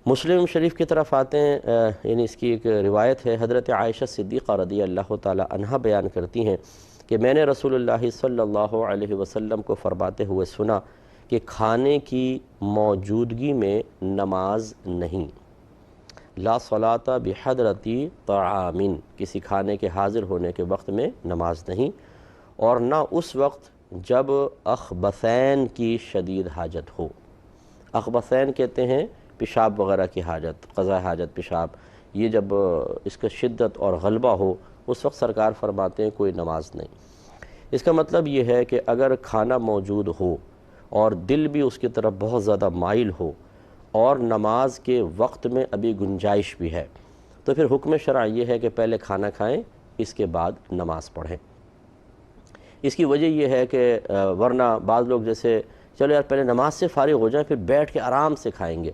مسلم شریف کی طرف آتے ہیں، یعنی اس کی ایک روایت ہے، حضرت عائشہ صدیقہ رضی اللہ تعالی عنہا بیان کرتی ہیں کہ میں نے رسول اللہ صلی اللہ علیہ وسلم کو فرماتے ہوئے سنا کہ کھانے کی موجودگی میں نماز نہیں، لا صلاۃ بحضرتی طعام، کسی کھانے کے حاضر ہونے کے وقت میں نماز نہیں، اور نہ اس وقت جب اخبثین کی شدید حاجت ہو۔ اخبثین کہتے ہیں پیشاب وغیرہ کی حاجت، قضاء حاجت پیشاب، یہ جب اس کا شدت اور غلبہ ہو اس وقت سرکار فرماتے ہیں کوئی نماز نہیں۔ اس کا مطلب یہ ہے کہ اگر کھانا موجود ہو اور دل بھی اس کی طرف بہت زیادہ مائل ہو اور نماز کے وقت میں ابھی گنجائش بھی ہے تو پھر حکم شرع یہ ہے کہ پہلے کھانا کھائیں، اس کے بعد نماز پڑھیں۔ اس کی وجہ یہ ہے کہ ورنہ بعض لوگ جیسے چلو یار پہلے نماز سے فارغ ہو جائیں پھر بیٹھ کے آرام سے کھائیں گے،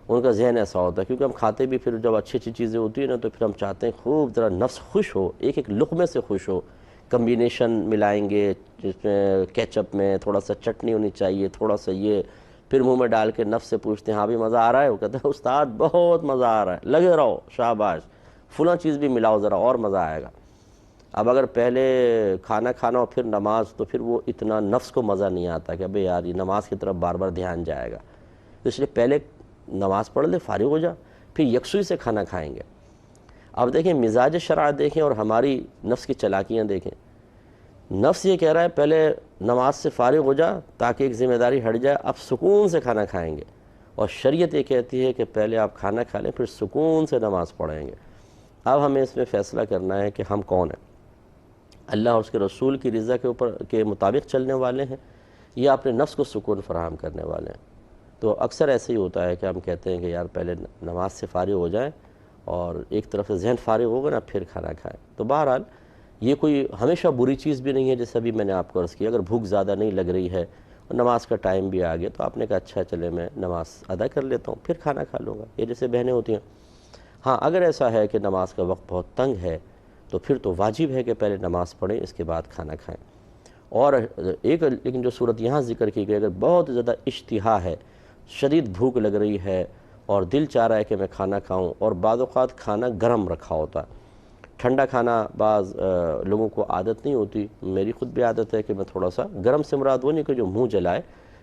ان کا ذہن ایسا ہوتا ہے، کیونکہ ہم کھاتے بھی پھر جب اچھی اچھی چیزیں ہوتی ہیں نا تو پھر ہم چاہتے ہیں خوب ذرا نفس خوش ہو، ایک ایک لقمے سے خوش ہو، کمبینیشن ملائیں گے جس میں کیچپ میں تھوڑا سا چٹنی ہونی چاہیے، تھوڑا سا یہ، پھر منہ میں ڈال کے نفس سے پوچھتے ہیں ہاں بھی مزہ آ رہا ہے، وہ کہتا ہے استاد بہت مزہ آ رہا ہے، لگے رہو شاباش، فلاں چیز بھی ملاؤ ذرا اور مزہ آئے گا۔ اب اگر پہلے کھانا کھانا اور پھر نماز تو پھر وہ اتنا نفس کو مزہ نہیں آتا کہ ابے یار یہ نماز کی طرف بار بار دھیان جائے گا، اس لیے پہلے نماز پڑھ لے، فارغ ہو جا، پھر یکسوئی سے کھانا کھائیں گے۔ اب دیکھیں مزاج شرع دیکھیں اور ہماری نفس کی چلاکیاں دیکھیں۔ نفس یہ کہہ رہا ہے پہلے نماز سے فارغ ہو جا تاکہ ایک ذمہ داری ہٹ جائے، اب سکون سے کھانا کھائیں گے، اور شریعت یہ کہتی ہے کہ پہلے آپ کھانا کھا لیں پھر سکون سے نماز پڑھیں گے۔ اب ہمیں اس میں فیصلہ کرنا ہے کہ ہم کون ہیں، اللہ اور اس کے رسول کی رضا کے مطابق چلنے والے ہیں یا اپنے نفس کو سکون فراہم کرنے والے ہیں۔ تو اکثر ایسے ہی ہوتا ہے کہ ہم کہتے ہیں کہ یار پہلے نماز سے فارغ ہو جائیں اور ایک طرف سے ذہن فارغ ہوگا نا پھر کھانا کھائیں۔ تو بہرحال یہ کوئی ہمیشہ بری چیز بھی نہیں ہے، جیسے ابھی میں نے آپ کو عرض کیا، اگر بھوک زیادہ نہیں لگ رہی ہے اور نماز کا ٹائم بھی آ گیا تو آپ نے کہا اچھا چلے میں نماز ادا کر لیتا ہوں پھر کھانا کھا لوں گا، یہ جیسے بہنیں ہوتی ہیں۔ ہاں اگر ایسا ہے کہ نماز کا وقت بہت تنگ ہے تو پھر تو واجب ہے کہ پہلے نماز پڑھیں اس کے بعد کھانا کھائیں۔ اور ایک لیکن جو صورت یہاں ذکر کی گئی، اگر بہت زیادہ اشتہا ہے، شدید بھوک لگ رہی ہے اور دل چاہ رہا ہے کہ میں کھانا کھاؤں، اور بعض اوقات کھانا گرم رکھا ہوتا ہے، ٹھنڈا کھانا بعض لوگوں کو عادت نہیں ہوتی، میری خود بھی عادت ہے کہ میں تھوڑا سا گرم سے مراد وہ نہیں کہ جو منہ جلائے،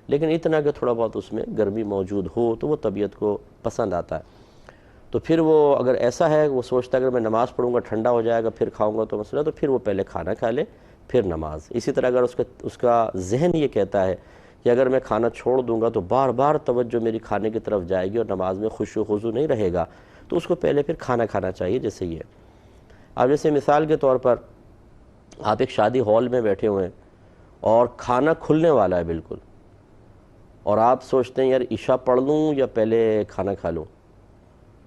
لیکن اتنا کہ تھوڑا بہت اس میں گرمی موجود ہو تو وہ طبیعت کو پسند آتا ہے۔ تو پھر وہ اگر ایسا ہے وہ سوچتا ہے اگر میں نماز پڑھوں گا ٹھنڈا ہو جائے گا پھر کھاؤں گا تو مسئلہ، تو پھر وہ پہلے کھانا کھا لے پھر نماز۔ اسی طرح اگر اس کا ذہن یہ کہتا ہے کہ اگر میں کھانا چھوڑ دوں گا تو بار بار توجہ میری کھانے کی طرف جائے گی اور نماز میں خشوع و خضوع نہیں رہے گا، تو اس کو پہلے پھر کھانا کھانا چاہیے جیسے یہ۔ اب جیسے مثال کے طور پر آپ ایک شادی ہال میں بیٹھے ہوئے ہیں اور کھانا کھلنے والا ہے بالکل، اور آپ سوچتے ہیں یار عشاء پڑھ لوں یا پہلے کھانا کھا لوں،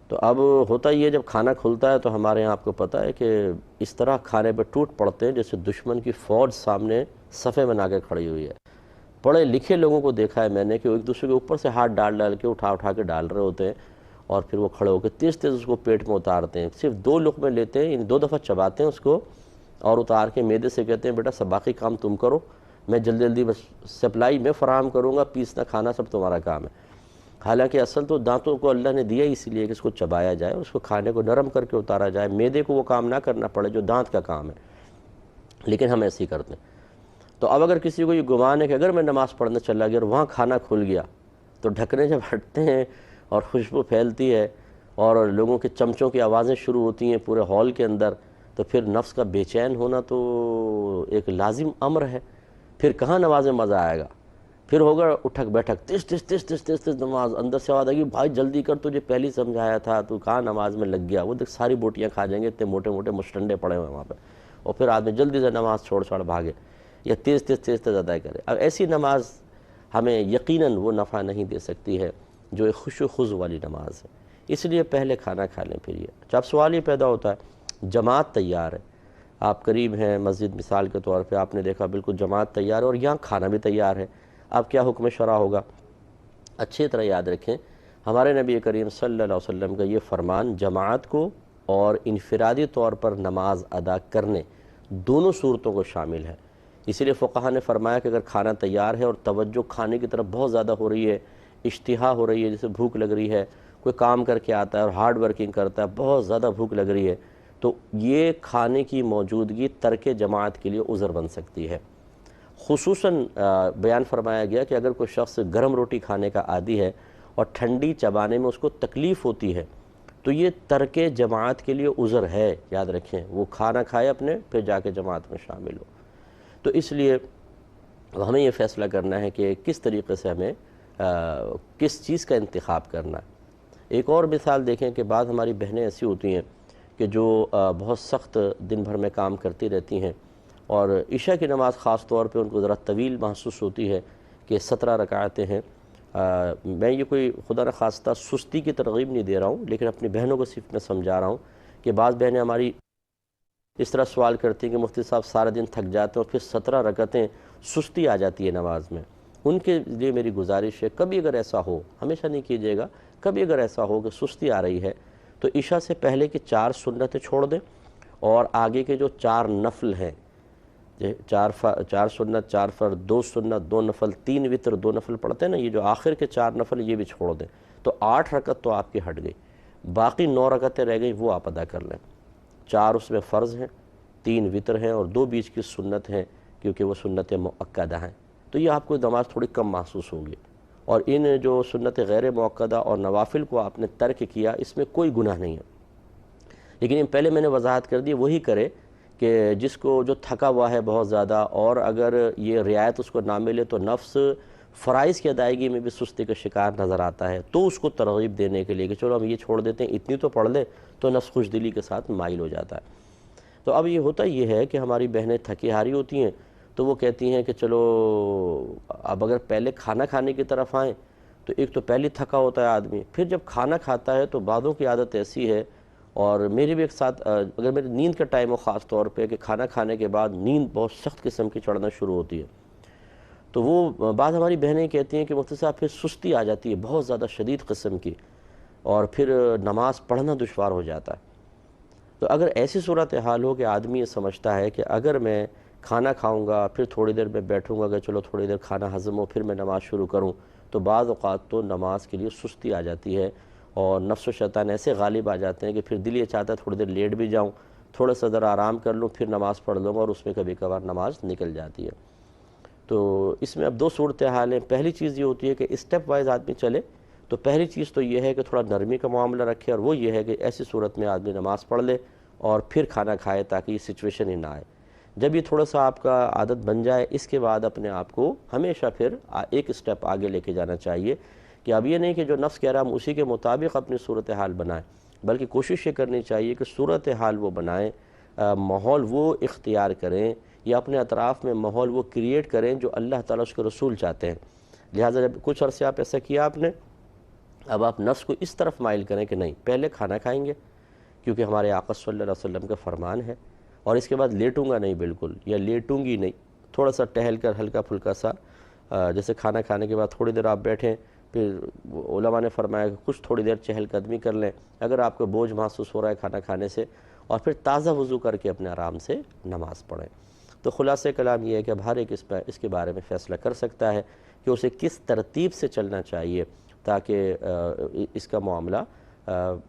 تو اب ہوتا یہ جب کھانا کھلتا ہے تو ہمارے یہاں آپ کو پتہ ہے کہ اس طرح کھانے پہ ٹوٹ پڑتے ہیں جیسے دشمن کی فوج سامنے صفے بنا کے کھڑی ہوئی ہے۔ پڑھے لکھے لوگوں کو دیکھا ہے میں نے کہ وہ ایک دوسرے کے اوپر سے ہاتھ ڈال کے اٹھا کے ڈال رہے ہوتے ہیں، اور پھر وہ کھڑے ہو کے تیز تیز اس کو پیٹ میں اتارتے ہیں، صرف 2 لقمے لیتے ہیں، یعنی 2 دفعہ چباتے ہیں اس کو اور اتار کے معدے سے کہتے ہیں بیٹا سب باقی کام تم کرو، میں جلدی جلدی بس سپلائی میں فراہم کروں گا، پیسنا کھانا سب تمہارا کام ہے۔ حالانکہ اصل تو دانتوں کو اللہ نے دیا اسی لیے کہ اس کو چبایا جائے، اس کو کھانے کو نرم کر کے اتارا جائے، معدے کو وہ کام نہ کرنا پڑے جو دانت کا کام ہے، لیکن ہم ایسے ہی کرتے ہیں۔ تو اب اگر کسی کو یہ گمان ہے کہ اگر میں نماز پڑھنے چلا گیا اور وہاں کھانا کھل گیا تو ڈھکنے جب ہٹتے ہیں اور خوشبو پھیلتی ہے اور لوگوں کے چمچوں کی آوازیں شروع ہوتی ہیں پورے ہال کے اندر، تو پھر نفس کا بے چین ہونا تو ایک لازم امر ہے، پھر کہاں نماز میں مزہ آئے گا، پھر ہوگا اٹھک بیٹھک تیز تیز تیز تیز تیز تیز نماز، اندر سے آواز آئے گی بھائی جلدی کر تجھے پہلے سمجھایا تھا تو کہاں نماز میں لگ گیا، وہ دیکھ ساری بوٹیاں کھا جائیں گے، اتنے موٹے موٹے مشٹنڈے پڑے ہوئے وہاں پہ، اور پھر آدمی جلدی سے نماز چھوڑ بھاگے یا تیز تیز ادا کرے۔ اب ایسی نماز ہمیں یقیناً وہ نفع نہیں دے سکتی ہے جو ایک خشوع و خضوع والی نماز ہے، اس لیے پہلے کھانا کھا لیں پھر یہ۔ اچھا اب سوال یہ پیدا ہوتا ہے جماعت تیار ہے، آپ قریب ہیں مسجد مثال کے طور پہ، آپ نے دیکھا بالکل جماعت تیار ہے اور یہاں کھانا بھی تیار ہے، اب کیا حکم شرع ہوگا؟ اچھی طرح یاد رکھیں ہمارے نبی کریم صلی اللہ علیہ وسلم کا یہ فرمان جماعت کو اور انفرادی طور پر نماز ادا کرنے دونوں صورتوں کو شامل ہے۔ اسی لیے فقہاء نے فرمایا کہ اگر کھانا تیار ہے اور توجہ کھانے کی طرف بہت زیادہ ہو رہی ہے، اشتہا ہو رہی ہے، جیسے بھوک لگ رہی ہے، کوئی کام کر کے آتا ہے اور ہارڈ ورکنگ کرتا ہے، بہت زیادہ بھوک لگ رہی ہے، تو یہ کھانے کی موجودگی ترک جماعت کے لیے عذر بن سکتی ہے۔ خصوصاً بیان فرمایا گیا کہ اگر کوئی شخص گرم روٹی کھانے کا عادی ہے اور ٹھنڈی چبانے میں اس کو تکلیف ہوتی ہے تو یہ ترک جماعت کے لیے عذر ہے، یاد رکھیں، وہ کھانا کھائے اپنے پھر جا کے جماعت میں شامل ہو۔ تو اس لیے ہمیں یہ فیصلہ کرنا ہے کہ کس طریقے سے ہمیں کس چیز کا انتخاب کرنا ہے۔ ایک اور مثال دیکھیں کہ بعض ہماری بہنیں ایسی ہوتی ہیں کہ جو بہت سخت دن بھر میں کام کرتی رہتی ہیں، اور عشاء کی نماز خاص طور پہ ان کو ذرا طویل محسوس ہوتی ہے کہ 17 رکعتیں ہیں۔ میں یہ کوئی خدا نخواستہ سستی کی ترغیب نہیں دے رہا ہوں، لیکن اپنی بہنوں کو صرف میں سمجھا رہا ہوں کہ بعض بہنیں ہماری اس طرح سوال کرتی ہیں کہ مفتی صاحب سارا دن تھک جاتے ہیں اور پھر 17 رکعتیں سستی آ جاتی ہے نماز میں۔ ان کے لیے میری گزارش ہے، کبھی اگر ایسا ہو، ہمیشہ نہیں کیجیے گا، کبھی اگر ایسا ہو کہ سستی آ رہی ہے تو عشاء سے پہلے کی 4 سنتیں چھوڑ دیں، اور آگے کے جو 4 نفل ہیں، 4 سنت، 4 فرض، 2 سنت، 2 نفل، 3 وتر، 2 نفل پڑھتے ہیں نا، یہ جو آخر کے 4 نفل یہ بھی چھوڑ دیں، تو 8 رکعت تو آپ کی ہٹ گئی، باقی 9 رکعتیں رہ گئیں، وہ آپ ادا کر لیں۔ 4 اس میں فرض ہیں، 3 وتر ہیں، اور 2 بیچ کی سنت ہیں، کیونکہ وہ سنت مؤکدہ ہیں، تو یہ آپ کو نماز تھوڑی کم محسوس ہوگی۔ اور ان جو سنت غیر مؤکدہ اور نوافل کو آپ نے ترک کیا، اس میں کوئی گناہ نہیں ہے، لیکن پہلے میں نے وضاحت کر دی، وہی کرے کہ جس کو جو تھکا ہوا ہے بہت زیادہ، اور اگر یہ رعایت اس کو نہ ملے تو نفس فرائض کی ادائیگی میں بھی سستی کا شکار نظر آتا ہے، تو اس کو ترغیب دینے کے لیے کہ چلو ہم یہ چھوڑ دیتے ہیں، اتنی تو پڑھ لیں، تو نفس خوش دلی کے ساتھ مائل ہو جاتا ہے۔ تو اب یہ ہوتا یہ ہے کہ ہماری بہنیں تھکی ہاری ہوتی ہیں، تو وہ کہتی ہیں کہ چلو اب اگر پہلے کھانا کھانے کی طرف آئیں تو ایک تو پہلے تھکا ہوتا ہے آدمی، پھر جب کھانا کھاتا ہے تو بعضوں کی عادت ایسی ہے، اور میری بھی ایک ساتھ اگر میری نیند کا ٹائم ہو خاص طور پہ کہ کھانا کھانے کے بعد نیند بہت سخت قسم کی چڑھنا شروع ہوتی ہے، تو وہ بعض ہماری بہنیں کہتی ہیں کہ مفتی صاحب پھر سستی آ جاتی ہے بہت زیادہ شدید قسم کی، اور پھر نماز پڑھنا دشوار ہو جاتا ہے۔ تو اگر ایسی صورتحال ہو کہ آدمی یہ سمجھتا ہے کہ اگر میں کھانا کھاؤں گا پھر تھوڑی دیر میں بیٹھوں گا کہ چلو تھوڑی دیر کھانا ہضم ہو پھر میں نماز شروع کروں، تو بعض اوقات تو نماز کے لیے سستی آ جاتی ہے، اور نفس و شیطان ایسے غالب آ جاتے ہیں کہ پھر دل یہ چاہتا ہے تھوڑی دیر لیٹ بھی جاؤں، تھوڑا سا ذرا آرام کر لوں، پھر نماز پڑھ لوں گا، اور اس میں کبھی کبھار نماز نکل جاتی ہے۔ تو اس میں اب 2 صورتحال ہیں۔ پہلی چیز یہ ہوتی ہے کہ اسٹیپ وائز آدمی چلے، تو پہلی چیز تو یہ ہے کہ تھوڑا نرمی کا معاملہ رکھے، اور وہ یہ ہے کہ ایسی صورت میں آدمی نماز پڑھ لے اور پھر کھانا کھائے، تاکہ یہ سچویشن ہی نہ آئے۔ جب یہ تھوڑا سا آپ کا عادت بن جائے، اس کے بعد اپنے آپ کو ہمیشہ پھر ایک اسٹیپ آگے لے کے جانا چاہیے، کہ اب یہ نہیں کہ جو نفس کہہ رہا ہم اسی کے مطابق اپنی صورتحال بنائیں، بلکہ کوشش یہ کرنی چاہیے کہ صورتحال وہ بنائیں، ماحول وہ اختیار کریں، یا اپنے اطراف میں ماحول وہ کریٹ کریں جو اللہ تعالیٰ اس کے رسول چاہتے ہیں۔ لہٰذا جب کچھ عرصے آپ ایسا کیا آپ نے، اب آپ نفس کو اس طرف مائل کریں کہ نہیں، پہلے کھانا کھائیں گے کیونکہ ہمارے آقا صلی اللہ علیہ وسلم کا فرمان ہے، اور اس کے بعد لیٹوں گا نہیں بالکل، یا لیٹوں گی نہیں، تھوڑا سا ٹہل کر ہلکا پھلکا سا، جیسے کھانا کھانے کے بعد تھوڑی دیر آپ بیٹھیں، پھر علماء نے فرمایا کہ کچھ تھوڑی دیر چہل قدمی کر لیں اگر آپ کو بوجھ محسوس ہو رہا ہے کھانا کھانے سے، اور پھر تازہ وضو کر کے اپنے آرام سے نماز پڑھیں۔ تو خلاصہ کلام یہ ہے کہ اب ہر ایک اس کے بارے میں فیصلہ کر سکتا ہے کہ اسے کس ترتیب سے چلنا چاہیے، تاکہ اس کا معاملہ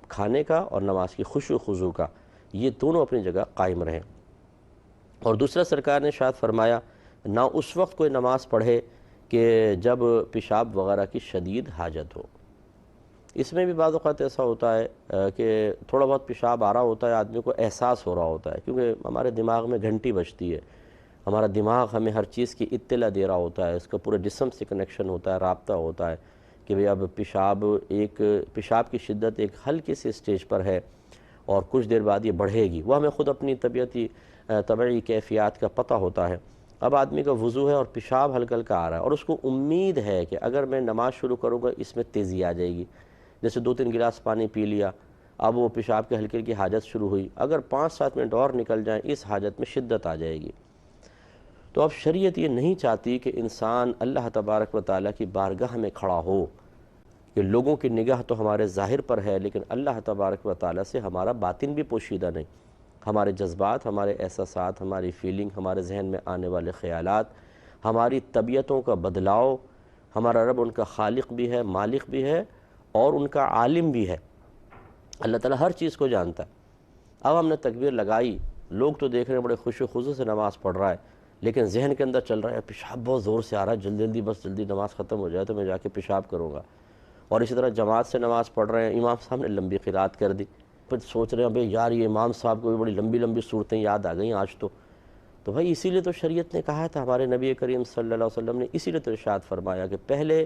کھانے کا اور نماز کی خشوع و خضوع کا، یہ دونوں اپنی جگہ قائم رہیں۔ اور دوسرا سرکار نے ارشاد فرمایا، نہ اس وقت کوئی نماز پڑھے کہ جب پیشاب وغیرہ کی شدید حاجت ہو۔ اس میں بھی بعض اوقات ایسا ہوتا ہے کہ تھوڑا بہت پیشاب آ رہا ہوتا ہے، آدمی کو احساس ہو رہا ہوتا ہے، کیونکہ ہمارے دماغ میں گھنٹی بجتی ہے، ہمارا دماغ ہمیں ہر چیز کی اطلاع دے رہا ہوتا ہے، اس کا پورے جسم سے کنیکشن ہوتا ہے، رابطہ ہوتا ہے کہ بھئی اب پیشاب کی شدت ایک ہلکی سی سٹیج پر ہے، اور کچھ دیر بعد یہ بڑھے گی، وہ ہمیں خود اپنی طبعی کیفیات کا پتہ ہوتا ہے۔ اب آدمی کا وضو ہے اور پیشاب ہلکا ہلکا آ رہا ہے، اور اس کو امید ہے کہ اگر میں نماز شروع کروں گا اس میں تیزی آ جائے گی، جیسے 2-3 گلاس پانی پی لیا، اب وہ پیشاب کے ہلکی کی حاجت شروع ہوئی، اگر 5-7 منٹ اور نکل جائیں اس حاجت میں شدت آ جائے گی۔ تو اب شریعت یہ نہیں چاہتی کہ انسان اللہ تبارک و تعالیٰ کی بارگاہ میں کھڑا ہو، کہ لوگوں کی نگاہ تو ہمارے ظاہر پر ہے لیکن اللہ تبارک و تعالیٰ سے ہمارا باطن بھی پوشیدہ نہیں، ہمارے جذبات، ہمارے احساسات، ہماری فیلنگ، ہمارے ذہن میں آنے والے خیالات، ہماری طبیعتوں کا بدلاؤ، ہمارا رب ان کا خالق بھی ہے، مالک بھی ہے اور ان کا عالم بھی ہے۔ اللہ تعالیٰ ہر چیز کو جانتا ہے۔ اب ہم نے تکبیر لگائی، لوگ تو دیکھ رہے ہیں بڑے خوش و خضوع سے نماز پڑھ رہا ہے، لیکن ذہن کے اندر چل رہا ہے پیشاب بہت زور سے آ رہا ہے، جلدی جلدی بس جلدی نماز ختم ہو جائے تو میں جا کے پیشاب کروں گا۔ اور اسی طرح جماعت سے نماز پڑھ رہے ہیں، امام صاحب نے لمبی قرات کر دی، پھر سوچ رہے ہیں بھئی یار یہ امام صاحب کو بھی بڑی لمبی لمبی صورتیں یاد آ گئیں آج تو بھائی اسی لیے تو شریعت نے کہا تھا، ہمارے نبی کریم صلی اللہ علیہ وسلم نے اسی لیے تو ارشاد فرمایا کہ پہلے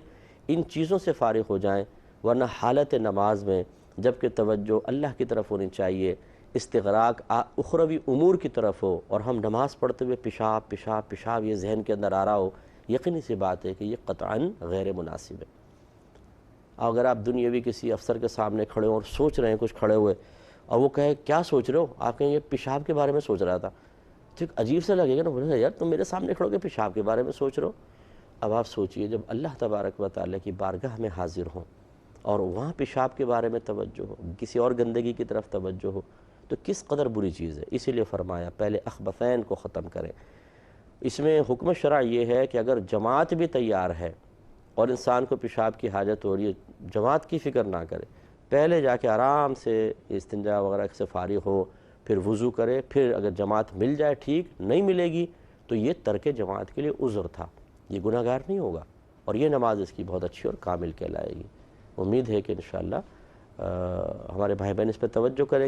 ان چیزوں سے فارغ ہو جائیں، ورنہ حالت نماز میں جبکہ توجہ اللہ کی طرف ہونی چاہیے، استغراق اخروی امور کی طرف ہو اور ہم نماز پڑھتے ہوئے پیشاب پیشاب پیشاب یہ ذہن کے اندر آ رہا ہو، یقینی سی بات ہے کہ یہ قطعاً غیر مناسب ہے۔ اگر آپ دنیاوی کسی افسر کے سامنے کھڑے ہوں اور سوچ رہے ہیں کچھ کھڑے ہوئے اور وہ کہے کیا سوچ رہے ہو، آپ کہیں یہ پیشاب کے بارے میں سوچ رہا تھا، تو ایک عجیب سے لگے گا نا، بولے یار تم میرے سامنے کھڑو کے پیشاب کے بارے میں سوچ رہے ہو۔ اب آپ سوچئے جب اللہ تبارک و تعالیٰ کی بارگاہ میں حاضر ہوں اور وہاں پیشاب کے بارے میں توجہ ہو، کسی اور گندگی کی طرف توجہ ہو، تو کس قدر بری چیز ہے۔ اسی لیے فرمایا پہلے اخبثین کو ختم کریں۔ اس میں حکم شرع یہ ہے کہ اگر جماعت بھی تیار ہے اور انسان کو پیشاب کی حاجت ہو رہی ہے، جماعت کی فکر نہ کرے، پہلے جا کے آرام سے استنجا وغیرہ سے فارغ ہو، پھر وضو کرے، پھر اگر جماعت مل جائے ٹھیک، نہیں ملے گی تو یہ ترک جماعت کے لیے عذر تھا، یہ گناہ گار نہیں ہوگا اور یہ نماز اس کی بہت اچھی اور کامل کہلائے گی۔ امید ہے کہ انشاءاللہ ہمارے بھائی بہن اس پہ توجہ کریں۔